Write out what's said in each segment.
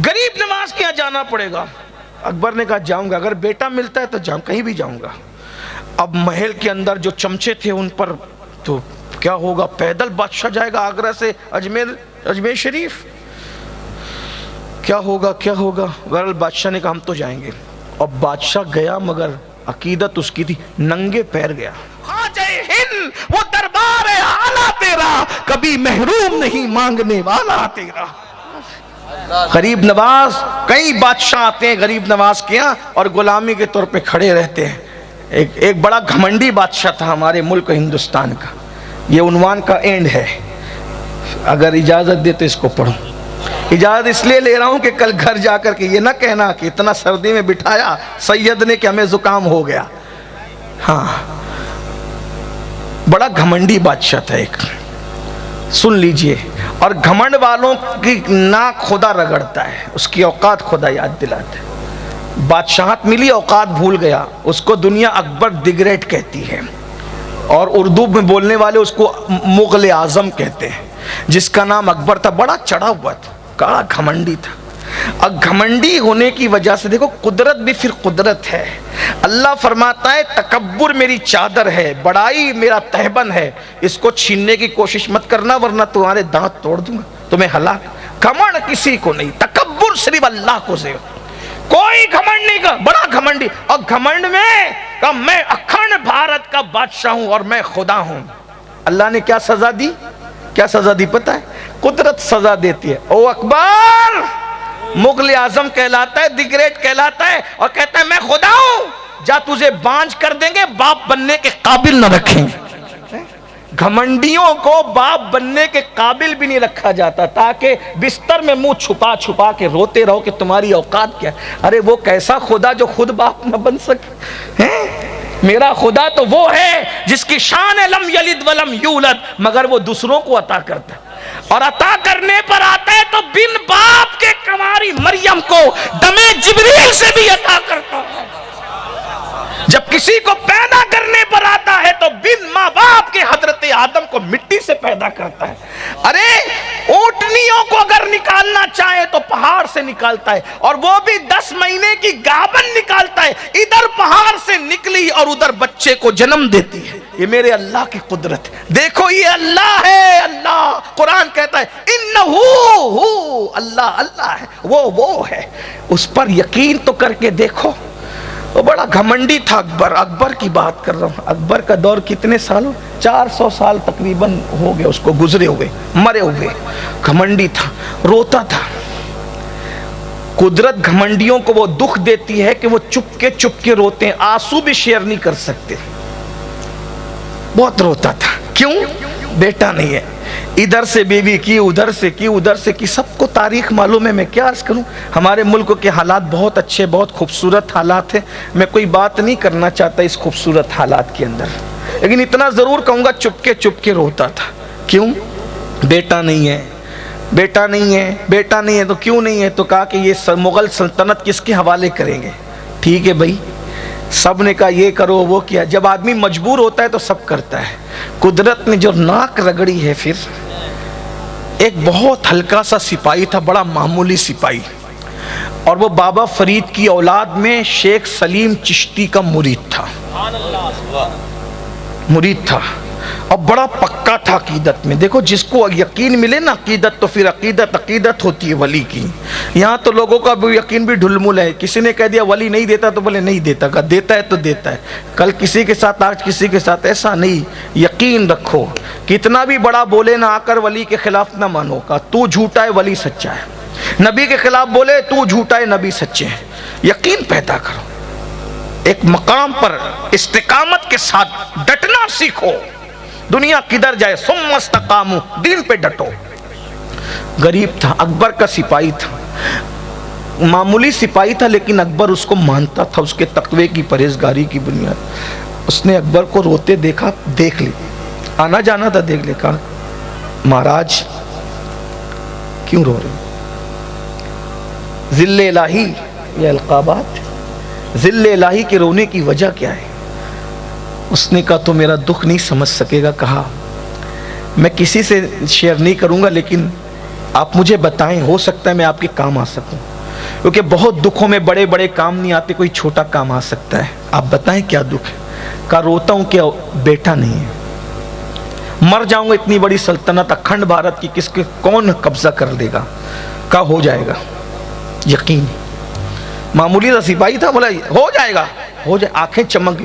गरीब नवाज के यहाँ जाना पड़ेगा। अकबर ने कहा जाऊंगा, अगर बेटा मिलता है तो जाऊँ, कहीं भी जाऊंगा। अब महल के अंदर जो चमचे थे उन पर तो क्या होगा, पैदल बादशाह जाएगा आगरा से अजमेर शरीफ, क्या होगा क्या होगा। बहरहाल बादशाह ने कहा हम तो जाएंगे। और बादशाह गया, मगर अकीदत उसकी थी, नंगे पैर गया। जय हिंद, वो दरबार है आला तेरा, कभी महरूम नहीं मांगने वाला तेरा। गरीब नवाज, कई बादशाह आते हैं गरीब नवाज के यहाँ और गुलामी के तौर पे खड़े रहते हैं। एक बड़ा घमंडी बादशाह था हमारे मुल्क हिंदुस्तान का। ये उन्वान का एंड है, अगर इजाजत दे तो इसको पढ़ो। इजाजत इसलिए ले रहा हूं कि कल घर जाकर के ये ना कहना कि इतना सर्दी में बिठाया सैयद ने कि हमें जुकाम हो गया। हाँ, बड़ा घमंडी बादशाह था एक, सुन लीजिए। और घमंड वालों की नाक खुदा रगड़ता है, उसकी औकात खुदा याद दिलाता है। बादशाहत मिली, औकात भूल गया। उसको दुनिया अकबर दिग्रेट कहती है और उर्दू में बोलने वाले उसको मुगल आजम कहते हैं, जिसका नाम अकबर था। बड़ा चढ़ा हुआ था, बड़ा घमंडी था। अब घमंडी होने की वजह से देखो, कुदरत भी फिर कुदरत है। अल्लाह फरमाता है तकब्बुर मेरी चादर है, बड़ाई मेरा तहबन है, इसको छीनने की कोशिश मत करना वरना तुम्हारे दांत तोड़ दूंगा, तुम्हें हलाक। घमंड किसी को नहीं, तकब्बुर सिर्फ अल्लाह को से। कोई घमंड नहीं का, बड़ा घमंडी। और घमंड में का मैं अखंड भारत का बादशाह हूं और मैं खुदा हूं। अल्लाह ने क्या सजा दी, क्या सजा दी पता है? कुदरत सजा देती है। ओ अकबर मुगल आजम कहलाता है, दिग्रेट कहलाता है और कहता है मैं खुदा हूं, जा तुझे बांझ कर देंगे, बाप बनने के काबिल न रखेंगे। घमंडियों को बाप बनने के काबिल भी नहीं रखा जाता, ताकि बिस्तर में मुंह छुपा छुपा के रोते रहो कि तुम्हारी औकात क्या। अरे वो कैसा खुदा जो खुद बाप न बन सके हैं? मेरा खुदा तो वो है जिसकी शान है लम यलिद वलम यूलद, मगर वो दूसरों को अता करता है। और अता करने पर आता है तो बिन बाप के कुंवारी मरियम को दमे जिब्रील से भी अता करता है। जब किसी को पैदा करने पर आता है तो बिन माँ बाप के हजरत आदम को मिट्टी से पैदा करता है। अरे ऊंटनियों को अगर निकालना चाहे तो पहाड़ से निकालता है, और वो भी 10 महीने की गाभन निकालता है। इधर पहाड़ से निकली और उधर बच्चे को जन्म देती है। ये मेरे अल्लाह की कुदरत है। देखो ये अल्लाह है, अल्लाह। कुरान कहता है इन्नहु अल्लाह, अल्लाह है, वो है। उस पर यकीन तो करके देखो। वो बड़ा घमंडी था अकबर। अकबर की बात कर रहा हूँ। अकबर का दौर कितने सालों, 400 साल तकरीबन हो गए उसको गुजरे हुए, मरे हुए। घमंडी था, रोता था। कुदरत घमंडियों को वो दुख देती है कि वो चुपके रोते हैं, आंसू भी शेयर नहीं कर सकते। बहुत रोता था। क्यों? बेटा नहीं है। इधर से बीवी की, उधर से की, उधर से की, सबको तारीख मालूम है। मैं क्या अर्ज करूं, हमारे मुल्क के हालात बहुत अच्छे, बहुत खूबसूरत हालात हैं। मैं कोई बात नहीं करना चाहता इस खूबसूरत हालात के अंदर, लेकिन इतना जरूर कहूंगा चुपके रोता था। क्यों? बेटा नहीं है, बेटा नहीं है, बेटा नहीं है। तो क्यों नहीं है? तो कहा कि ये मुगल सल्तनत किसके हवाले करेंगे। ठीक है भाई, सब ने कहा ये करो वो किया। जब आदमी मजबूर होता है तो सब करता है। कुदरत ने जो नाक रगड़ी है, फिर एक बहुत हल्का सा सिपाही था, बड़ा मामूली सिपाही, और वो बाबा फरीद की औलाद में शेख सलीम चिश्ती का मुरीद था, और बड़ा पक्का था अकीदत में। देखो जिसको यकीन मिले ना अकीदत, तो फिर अकीदत होती है वली की। यहाँ तो लोगों का यकीन भी ढुलमुल है। किसी ने कह दिया वली नहीं देता तो बोले नहीं देता, का देता है तो देता है। कल किसी के साथ, आज किसी के साथ। ऐसा नहीं, यकीन रखो। कितना भी बड़ा बोले ना, आकर वली के खिलाफ ना मानो। का तू झूठा है, वली सच्चा है। नबी के खिलाफ बोले तू झूठा है, नबी सच्चे हैं। यकीन पैदा करो, एक मकाम पर इस्तिकामत के साथ डटना सीखो। दुनिया किधर जाए, सुम्मस्तकामु, दीन पे डटो। गरीब था, अकबर का सिपाही था, मामूली सिपाही था, लेकिन अकबर उसको मानता था उसके तकवे की, परहेजगारी की बुनियाद। उसने अकबर को रोते देखा, देख ली, आना जाना था, देख ले। कहा महाराज क्यों रो रहे? जिल्ले इलाही, ये अलकाबात, जिल्ले इलाही के रोने की वजह क्या है? उसने कहा तो मेरा दुख नहीं समझ सकेगा। कहा मैं किसी से शेयर नहीं करूंगा, लेकिन आप मुझे बताएं, हो सकता है मैं आपके काम आ सकूं, क्योंकि बहुत दुखों में बड़े बड़े काम नहीं आते, कोई छोटा काम आ सकता है। आप बताएं क्या दुख है? का रोता हूं कि बेटा नहीं है, मर जाऊंगा, इतनी बड़ी सल्तनत अखंड भारत की किसके कौन कब्जा कर लेगा? का हो जाएगा यकीन। मामूली सा सिपाही था, बोला हो जाएगा, हो जाए, आंखें चमक गई,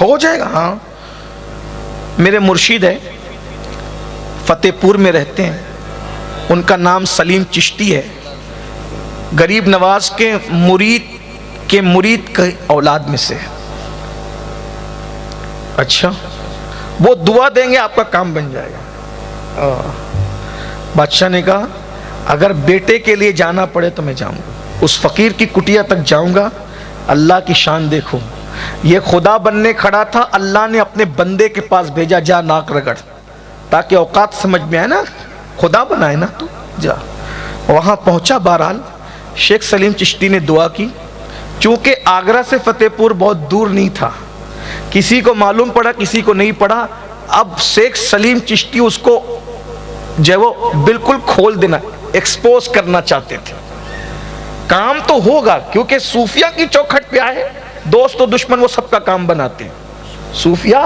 हो जाएगा। हाँ, मेरे मुर्शिद है, फतेहपुर में रहते हैं, उनका नाम सलीम चिश्ती है, गरीब नवाज के मुरीद के औलाद में से। अच्छा, वो दुआ देंगे आपका काम बन जाएगा। बादशाह ने कहा अगर बेटे के लिए जाना पड़े तो मैं जाऊंगा, उस फकीर की कुटिया तक जाऊंगा। अल्लाह की शान देखो, ये खुदा बनने खड़ा था, अल्लाह ने अपने बंदे के पास भेजा, जा नाक रगड़, ताकि औकात समझ में आए ना, खुदा बनाए ना तू, जा। वहां पहुंचा, बहरहाल शेख सलीम चिश्ती ने दुआ की। चूंकि आगरा से फतेहपुर बहुत दूर नहीं था, किसी को मालूम पड़ा, किसी को नहीं पड़ा। अब शेख सलीम चिश्ती उसको जो वो बिल्कुल खोल देना, एक्सपोज करना चाहते थे। काम तो होगा, क्योंकि सूफिया की चौखट पे आए, दोस्त और दुश्मन वो सबका काम बनाते हैं, सूफिया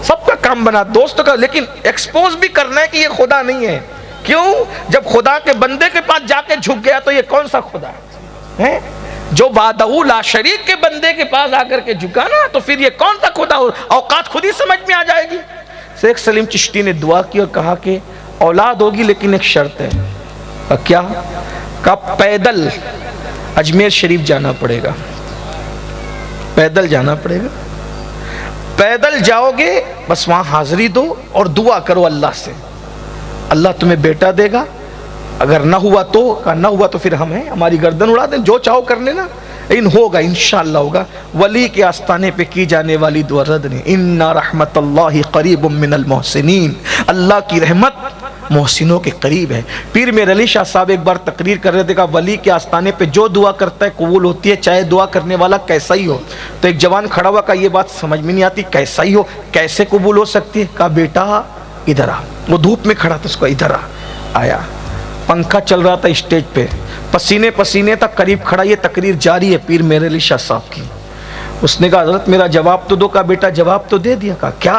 सबका काम बना दोस्तों का, लेकिन एक्सपोज भी करना है कि ये खुदा नहीं है। क्यों? जब खुदा के बंदे के पास जाके झुक गया तो ये कौन सा खुदा है? जो बादहू ला शरीक के बंदे के पास आकर के झुका ना, तो फिर ये कौन सा खुदा हो? औकात खुद ही समझ में आ जाएगी। शेख सलीम चिश्ती ने दुआ की और कहा कि औलाद होगी, लेकिन एक शर्त है। क्या? का पैदल अजमेर शरीफ जाना पड़ेगा, पैदल जाना पड़ेगा। पैदल जाओगे, बस वहां हाजिरी दो और दुआ करो अल्लाह से, अल्लाह तुम्हें बेटा देगा। अगर ना हुआ तो, का ना हुआ तो फिर हम हैं, हमारी गर्दन उड़ा दें, जो चाहो कर लेना, लेकिन होगा, इंशाअल्लाह होगा। वली के आस्थाने पे की जाने वाली दुआ रद नहीं। इन्ना रहमतल्लाहि करीबुम मिनल मोहसिनीन, अल्लाह की रहमत मोहसिनों के करीब है। पीर मेर अली शाह साहब एक बार तकरीर कर रहे थे, कहा वली के आस्थाने पे जो दुआ करता है कबूल होती है, चाहे दुआ करने वाला कैसा ही हो। तो एक जवान खड़ा हुआ, का ये बात समझ में नहीं आती, कैसा ही हो, कैसे कबूल हो सकती है? कहा बेटा इधर आ। वो धूप में खड़ा था, उसको इधर आया, पंखा चल रहा था स्टेज पे, पसीने पसीने तक करीब खड़ा, ये तकरीर जारी है पीर मेरे अली शाह साहब की। उसने कहा हजरत मेरा जवाब तो दो। का बेटा जवाब तो दे दिया। कहा क्या?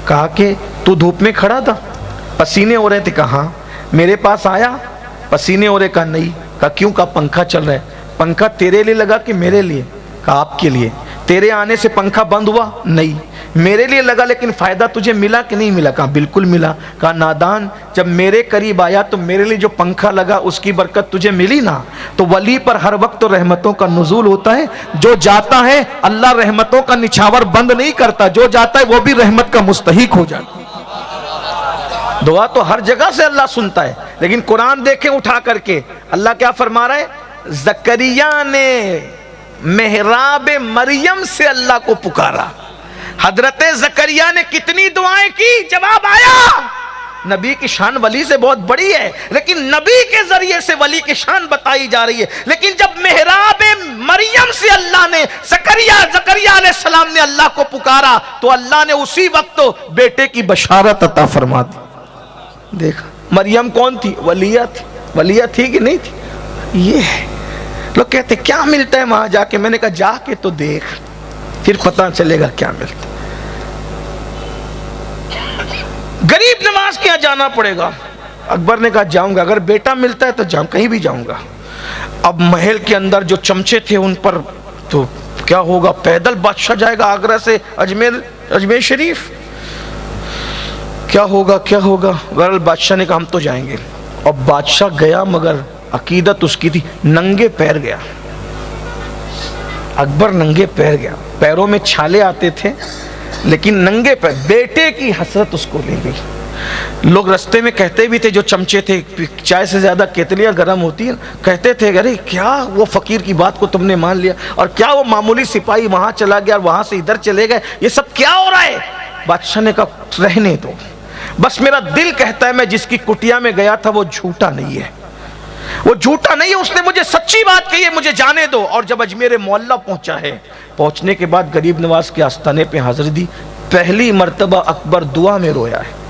कहा कि तू धूप में खड़ा था, पसीने हो रहे थे। कहा मेरे पास आया, पसीने हो रहे। कहा नहीं। कहा क्यों? कहा पंखा चल रहा है। पंखा तेरे लिए लगा कि मेरे लिए? कहा आपके लिए। तेरे आने से पंखा बंद हुआ? नहीं। मेरे लिए लगा, लेकिन फायदा तुझे मिला कि नहीं मिला? कहा बिल्कुल मिला। कहा नादान, जब मेरे करीब आया तो मेरे लिए जो पंखा लगा उसकी बरकत तुझे मिली ना। तो वली पर हर वक्त तो रहमतों का नुज़ूल होता है, जो जाता है अल्लाह रहमतों का निछावर बंद नहीं करता, जो जाता है वो भी रहमत का मुस्तहिक हो जाता है। दुआ तो हर जगह से अल्लाह सुनता है, लेकिन कुरान देखें उठा करके, अल्लाह क्या फरमा रहा है? जकरिया ने मेहराब मरियम से अल्लाह को पुकारा। हजरत जकरिया ने कितनी दुआएं की, जवाब आया। नबी की शान वली से बहुत बड़ी है, लेकिन नबी के जरिए से वली की शान बताई जा रही है। लेकिन जब मेहराब मरियम से अल्लाह ने जकरिया अलैहिस्सलाम ने अल्लाह को पुकारा, तो अल्लाह ने उसी वक्त तो बेटे की बशारत अता फरमा दी। देखा, मरियम कौन थी? वलिया थी। वलिया थी कि नहीं थी? ये है। लोग कहते क्या मिलता है वहां जाके? मैंने कहा जाके तो देख, फिर पता चलेगा क्या मिलता। गरीब नवाज के यहाँ जाना पड़ेगा। अकबर ने कहा जाऊंगा, अगर बेटा मिलता है तो जाऊं, कहीं भी जाऊंगा। अब महल के अंदर जो चमचे थे उन पर तो क्या होगा, पैदल बादशाह जाएगा आगरा से अजमेर शरीफ, क्या होगा क्या होगा। बहरहाल बादशाह ने कहा हम तो जाएंगे। और बादशाह गया, मगर अकीदत उसकी थी, नंगे पैर गया। अकबर नंगे पैर गया, पैरों में छाले आते थे, लेकिन नंगे पैर। बेटे की हसरत उसको ले गई। लोग रास्ते में कहते भी थे, जो चमचे थे, चाय से ज्यादा केतलियां गर्म होती है, कहते थे अरे क्या वो फकीर की बात को तुमने मान लिया, और क्या वो मामूली सिपाही वहां चला गया और वहां से इधर चले गए, ये सब क्या हो रहा है? बादशाह ने कहा रहने दो, बस मेरा दिल कहता है मैं जिसकी कुटिया में गया था वो झूठा नहीं है, वो झूठा नहीं है, उसने मुझे सच्ची बात कही है, मुझे जाने दो। और जब अजमेर मोहल्ला पहुंचा है, पहुंचने के बाद गरीब नवाज के आस्थाने पे हाजिरी दी। पहली मर्तबा अकबर दुआ में रोया है।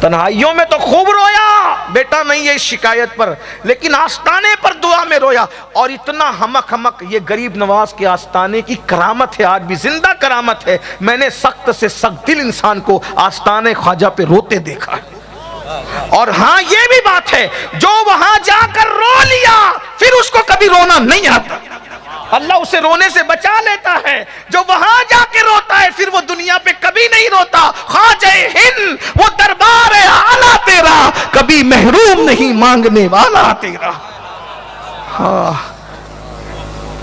तन्हाइयों में तो खूब रोया, बेटा नहीं है इस शिकायत पर, लेकिन आस्ताने पर दुआ में रोया। और इतना हमक हमक, ये गरीब नवाज के आस्ताने की करामत है, आज भी जिंदा करामत है। मैंने सख्त से सख्त दिल इंसान को आस्ताने ख्वाजा पे रोते देखा है। और हाँ, ये भी बात है, जो वहां जाकर रो लिया फिर उसको कभी रोना नहीं आता। अल्लाह उसे रोने से बचा लेता है। जो वहां जाके रोता है फिर वो दुनिया पे कभी नहीं रोता। ख्वाजा हिंद वो दरबार है आला तेरा, कभी महरूम नहीं मांगने वाला तेरा। हाँ,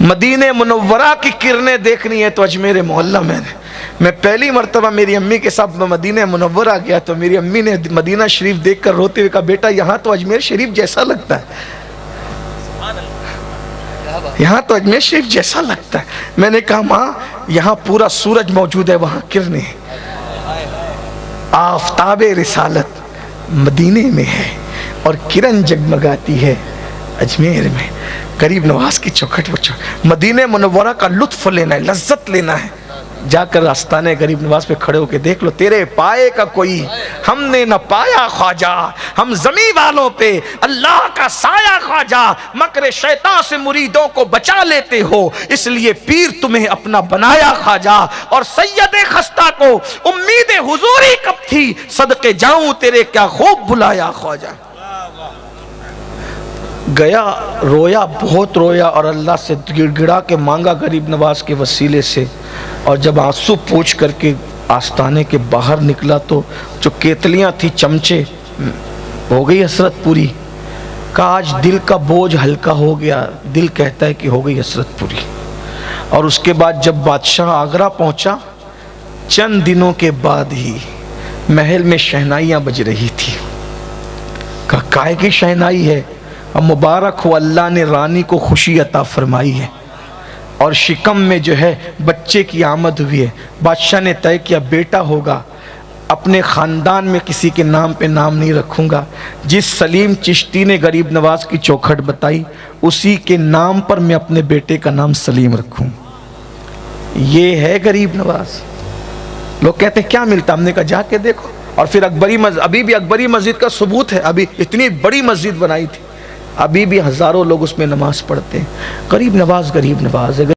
मदीने मुनव्वरा की किरणें देखनी है तो अजमेर मोहल्ला में। मैं पहली मर्तबा मेरी अम्मी के साथ मदीने मुनव्वरा गया तो मेरी अम्मी ने मदीना शरीफ देखकर रोते हुए कहा, बेटा यहाँ तो अजमेर शरीफ जैसा लगता है, यहाँ तो अजमेर शरीफ जैसा लगता है। मैंने कहा माँ, यहाँ पूरा सूरज मौजूद है, वहाँ किरणें, आफताबे रिसालत मदीने में है और किरण जगमगाती है अजमेर में। गरीब नवाज की चौखट पर मदीने मुनव्वरा का लुत्फ लेना है, लज्जत लेना है। जाकर आस्ताने गरीब नवाज पे खड़े होकर देख लो, तेरे पाए का कोई हमने न पाया ख्वाजा, हम जमी वालों पे अल्लाह का साया ख्वाजा, मकरे शैतान से मुरीदों को बचा लेते हो, इसलिए पीर तुम्हें अपना बनाया ख्वाजा। और सैयद खस्ता को उम्मीद हुजूरी कब थी, सदके जाऊं तेरे क्या खूब बुलाया ख्वाजा। गया, रोया, बहुत रोया और अल्लाह से गिड़गिड़ा के मांगा गरीब नवाज के वसीले से। और जब आंसू पोंछ करके आस्ताने के बाहर निकला तो जो केतलियां थी, चमचे, हो गई हसरत पूरी। कहा आज दिल का बोझ हल्का हो गया, दिल कहता है कि हो गई हसरत पूरी। और उसके बाद जब बादशाह आगरा पहुंचा, चंद दिनों के बाद ही महल में शहनाइयां बज रही थी। कहा काय की शहनाई है? अब मुबारक हो, अल्लाह ने रानी को खुशी अता फरमाई है और शिकम में जो है बच्चे की आमद हुई है। बादशाह ने तय किया बेटा होगा, अपने ख़ानदान में किसी के नाम पे नाम नहीं रखूँगा। जिस सलीम चिश्ती ने गरीब नवाज की चौखट बताई उसी के नाम पर मैं अपने बेटे का नाम सलीम रखूँ। ये है गरीब नवाज। लोग कहते हैं क्या मिलता, हमने कहा जाके देखो। और फिर अकबरी मस्जिद, अभी भी अकबरी मस्जिद का सबूत है, अभी इतनी बड़ी मस्जिद बनाई थी, अभी भी हज़ारों लोग उसमें नमाज पढ़ते हैं। गरीब नवाज है।